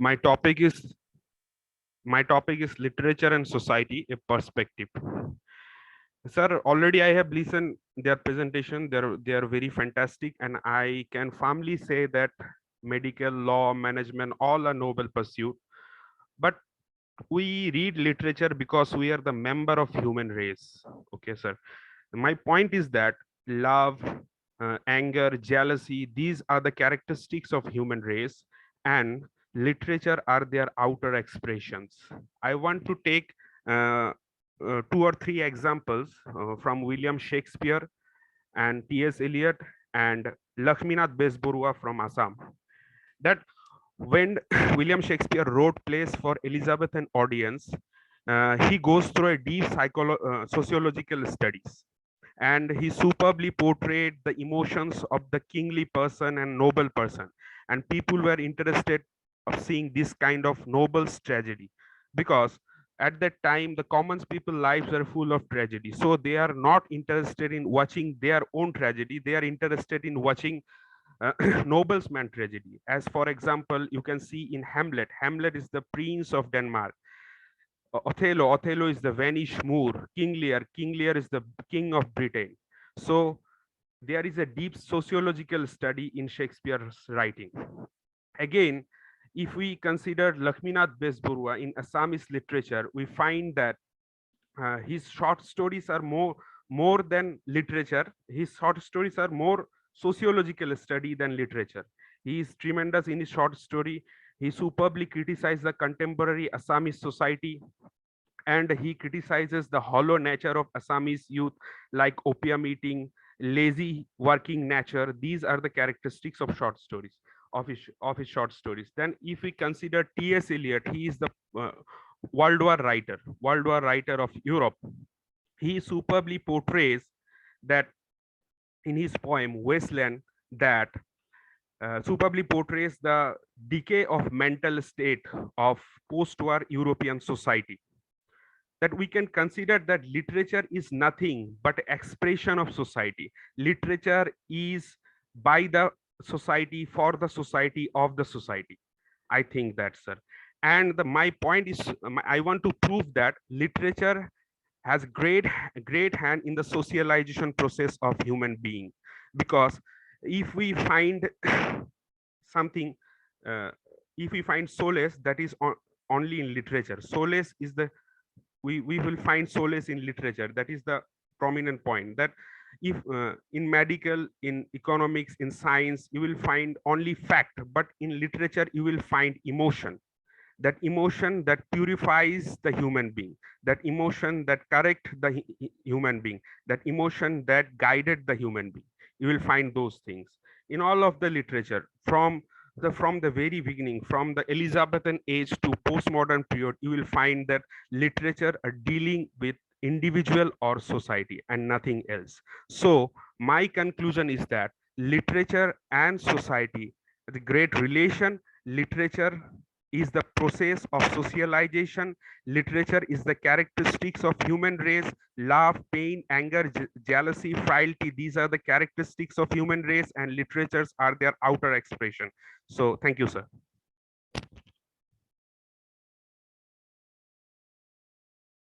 My topic is my topic is literature and society, a perspective. Sir, already I have listened their presentation. They are very fantastic, and I can firmly say that medical, law, management, all are noble pursuit. But we read literature because we are the member of human race. Okay, sir. My point is that love, anger, jealousy, these are the characteristics of human race, and literature are their outer expressions. I want to take two or three examples from William Shakespeare and T.S. Eliot and Lakshminath Besbarua from Assam. That when William Shakespeare wrote plays for Elizabethan audience, he goes through a deep sociological studies, and he superbly portrayed the emotions of the kingly person and noble person, and people were interested of seeing this kind of noble tragedy, because at that time the common people lives were full of tragedy, so they are not interested in watching their own tragedy, they are interested in watching uh, nobleman tragedy. As for example, you can see in Hamlet is the prince of Denmark. Othello is the Vanish Moor. King Lear is the king of Britain. So there is a deep sociological study in Shakespeare's writing. Again, if we consider Lakshminath Besbarua in Assamese literature, we find that his short stories are more than literature. His short stories are more sociological study than literature. He is tremendous in his short story. He superbly criticized the contemporary Assamese society, and he criticizes the hollow nature of Assamese youth, like opium eating, lazy working nature. These are the characteristics of short stories, of his short stories. Then if we consider T.S. Eliot, he is the uh, World War writer of Europe. He superbly portrays that in his poem Wasteland, that superbly portrays the decay of mental state of post-war European society. That we can consider that literature is nothing but expression of society. Literature is by the society, for the society, of the society. I think that, sir. And my point is, I want to prove that literature has great hand in the socialization process of human being, because if we find something, uh, if we find solace, that is only in literature. Solace is the we will find solace in literature. That is the prominent point. That if in medical, in economics, in science, you will find only fact, but in literature you will find emotion. That emotion that purifies the human being, that emotion that correct the human being, that emotion that guided the human being. You will find those things in all of the literature, from the very beginning, from the Elizabethan age to postmodern period. You will find that literature are dealing with individual or society and nothing else. So my conclusion is that literature and society, the great relation. Literature is the process of socialization. Literature is the characteristics of human race. Love, pain, anger, jealousy, frailty, these are the characteristics of human race, and literatures are their outer expression. So thank you, sir.